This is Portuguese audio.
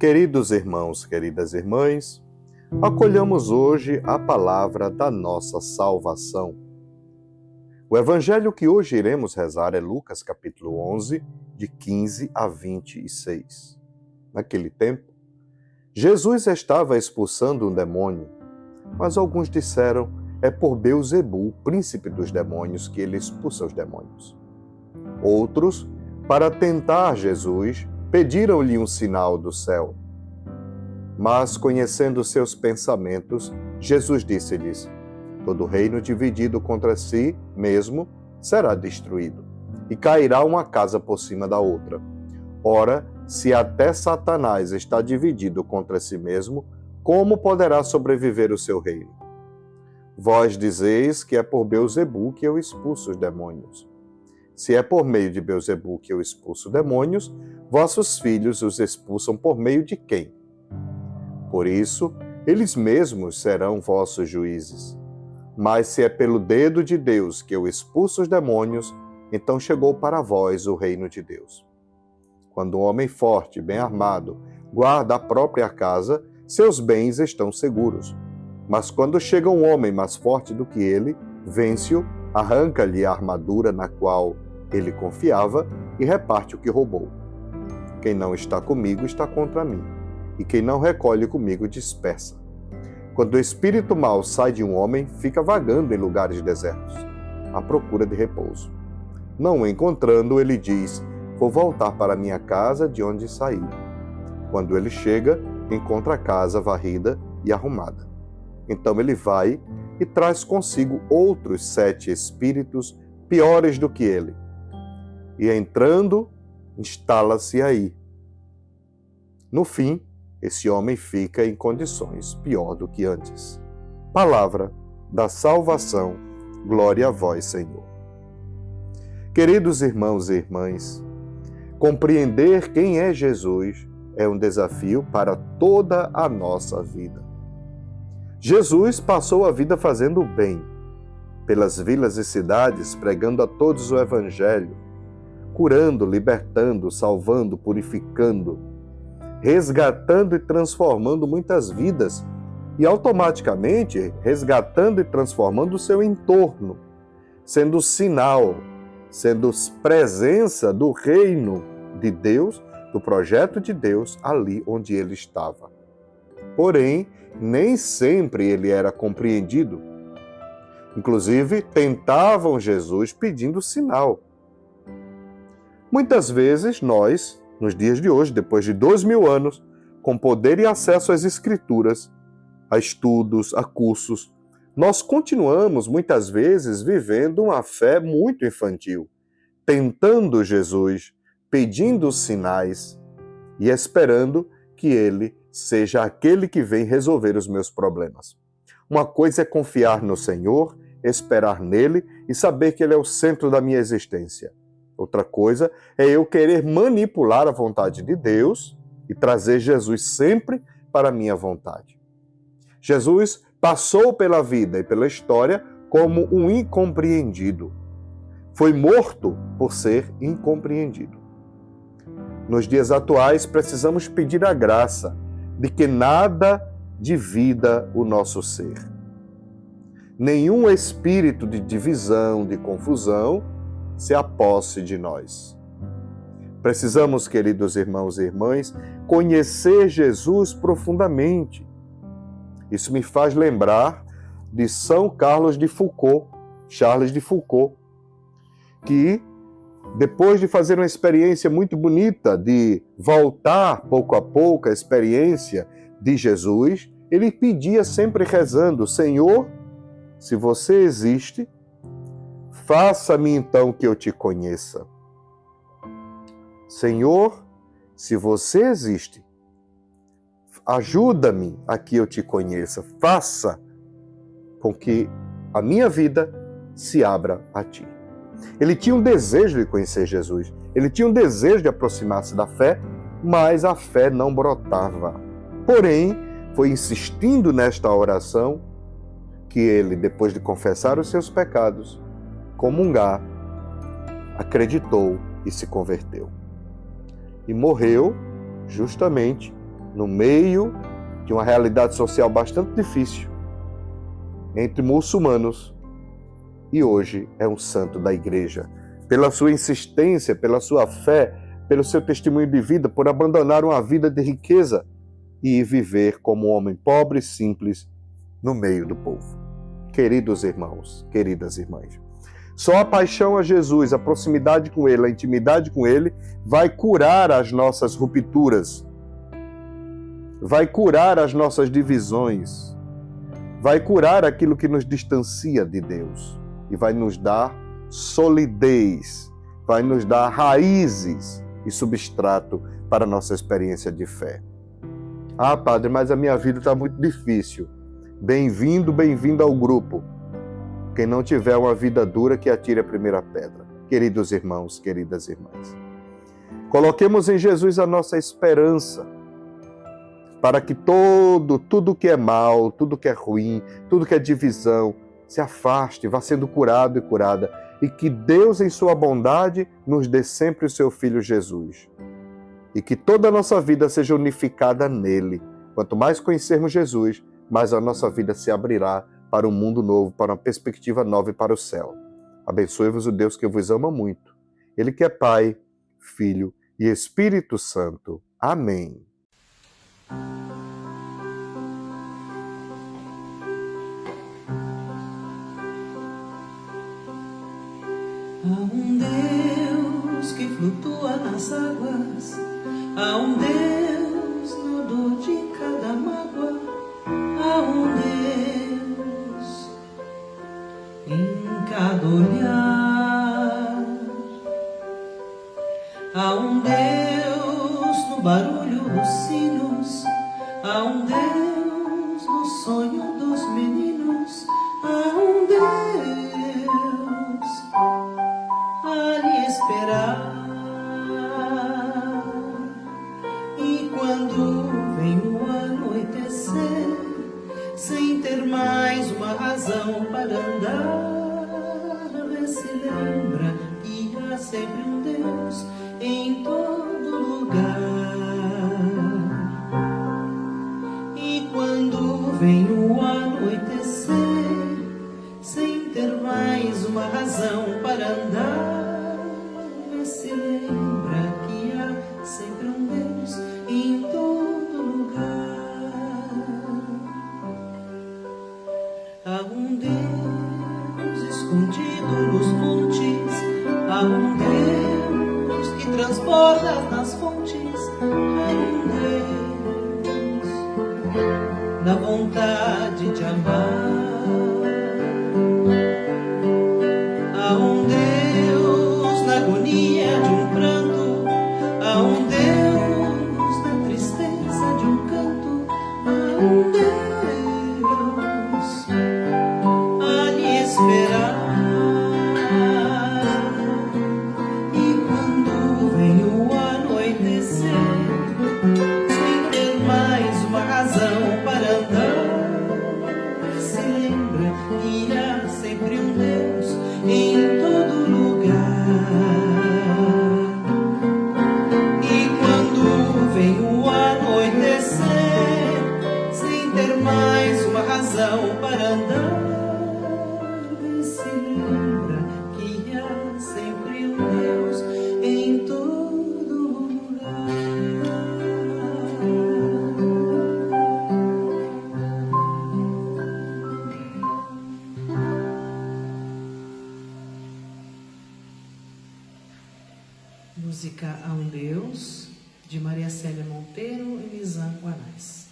Queridos irmãos, queridas irmãs, acolhamos hoje a palavra da nossa salvação. O evangelho que hoje iremos rezar é Lucas capítulo 11, de 15 a 26. Naquele tempo, Jesus estava expulsando um demônio, mas alguns disseram: é por Beelzebu, príncipe dos demônios, que ele expulsa os demônios. Outros, para tentar Jesus, pediram-lhe um sinal do céu. Mas, conhecendo seus pensamentos, Jesus disse-lhes: todo reino dividido contra si mesmo será destruído, e cairá uma casa por cima da outra. Ora, se até Satanás está dividido contra si mesmo, como poderá sobreviver o seu reino? Vós dizeis que é por Beelzebu que eu expulso os demônios. Se é por meio de Beelzebu que eu expulso demônios, vossos filhos os expulsam por meio de quem? Por isso, eles mesmos serão vossos juízes. Mas se é pelo dedo de Deus que eu expulso os demônios, então chegou para vós o reino de Deus. Quando um homem forte, bem armado, guarda a própria casa, seus bens estão seguros. Mas quando chega um homem mais forte do que ele, vence-o, arranca-lhe a armadura na qual ele confiava e reparte o que roubou. Quem não está comigo está contra mim, e quem não recolhe comigo dispersa. Quando o espírito mau sai de um homem, fica vagando em lugares desertos, à procura de repouso. Não o encontrando, ele diz: vou voltar para minha casa de onde saí. Quando ele chega, encontra a casa varrida e arrumada. Então ele vai e traz consigo outros 7 espíritos piores do que ele. E entrando, instala-se aí. No fim, esse homem fica em condições pior do que antes. Palavra da salvação, glória a vós, Senhor. Queridos irmãos e irmãs, compreender quem é Jesus é um desafio para toda a nossa vida. Jesus passou a vida fazendo o bem, pelas vilas e cidades, pregando a todos o Evangelho, curando, libertando, salvando, purificando, resgatando e transformando muitas vidas e automaticamente resgatando e transformando o seu entorno, sendo sinal, sendo presença do reino de Deus, do projeto de Deus ali onde ele estava. Porém, nem sempre ele era compreendido. Inclusive, tentavam Jesus pedindo sinal. Muitas vezes nós, nos dias de hoje, depois de 2000 anos, com poder e acesso às escrituras, a estudos, a cursos, nós continuamos muitas vezes vivendo uma fé muito infantil, tentando Jesus, pedindo sinais e esperando que ele seja aquele que vem resolver os meus problemas. Uma coisa é confiar no Senhor, esperar nele e saber que ele é o centro da minha existência. Outra coisa é eu querer manipular a vontade de Deus e trazer Jesus sempre para a minha vontade. Jesus passou pela vida e pela história como um incompreendido. Foi morto por ser incompreendido. Nos dias atuais, precisamos pedir a graça de que nada divida o nosso ser. Nenhum espírito de divisão, de confusão, se aposse de nós. Precisamos, queridos irmãos e irmãs, conhecer Jesus profundamente. Isso me faz lembrar de São Carlos de Foucault, Charles de Foucault, que depois de fazer uma experiência muito bonita, de voltar pouco a pouco à experiência de Jesus, ele pedia sempre rezando: Senhor, se você existe, faça-me então que eu te conheça. Senhor, se você existe, ajuda-me a que eu te conheça. Faça com que a minha vida se abra a ti. Ele tinha um desejo de conhecer Jesus. Ele tinha um desejo de aproximar-se da fé, mas a fé não brotava. Porém, foi insistindo nesta oração que ele, depois de confessar os seus pecados, comungar, acreditou e se converteu. E morreu justamente no meio de uma realidade social bastante difícil, entre muçulmanos, e hoje é um santo da igreja. Pela sua insistência, pela sua fé, pelo seu testemunho de vida, por abandonar uma vida de riqueza e viver como um homem pobre e simples no meio do povo. Queridos irmãos, queridas irmãs, só a paixão a Jesus, a proximidade com Ele, a intimidade com Ele, vai curar as nossas rupturas, vai curar as nossas divisões, vai curar aquilo que nos distancia de Deus e vai nos dar solidez, vai nos dar raízes e substrato para a nossa experiência de fé. Ah, padre, mas a minha vida está muito difícil. Bem-vindo, bem-vindo ao grupo. Quem não tiver uma vida dura, que atire a primeira pedra. Queridos irmãos, queridas irmãs, coloquemos em Jesus a nossa esperança, para que tudo que é mal, tudo que é ruim, tudo que é divisão, se afaste, vá sendo curado e curada, e que Deus, em sua bondade, nos dê sempre o seu Filho Jesus. E que toda a nossa vida seja unificada nele. Quanto mais conhecermos Jesus, mais a nossa vida se abrirá para um mundo novo, para uma perspectiva nova e para o céu. Abençoe-vos o Deus que vos ama muito. Ele que é Pai, Filho e Espírito Santo. Amém. Há um Deus que flutua nas águas, há um Deus na dor de cada mágoa, há um Deus em cada olhar, há um Deus no barulho dos sinos, há um Deus no sonho dos meninos, há um Deus a lhe esperar. E quando vem o anoitecer, sem ter mais uma razão para andar, vê se lembra que há sempre um Deus em todo lugar. E quando vem o anoitecer, sem ter mais uma razão para andar, vê se lembra que há sempre um Deus em todo lugar. Há um Deus escondido nos montes, há um Deus que transborda nas fontes, há um Deus da vontade de amar. Há um Deus na agonia de um pranto, há um Deus na tristeza de um canto, há um Deus a lhe esperar. E quando vem o anoitecer, sem ter mais uma razão para andar, se lembra que há sempre um Deus em todo lugar. E quando vem o anoitecer, sem ter mais uma razão para andar, se lembra que há sempre um Deus em todo lugar. Música A um Deus, de Maria Célia Monteiro e Nizam Guanais.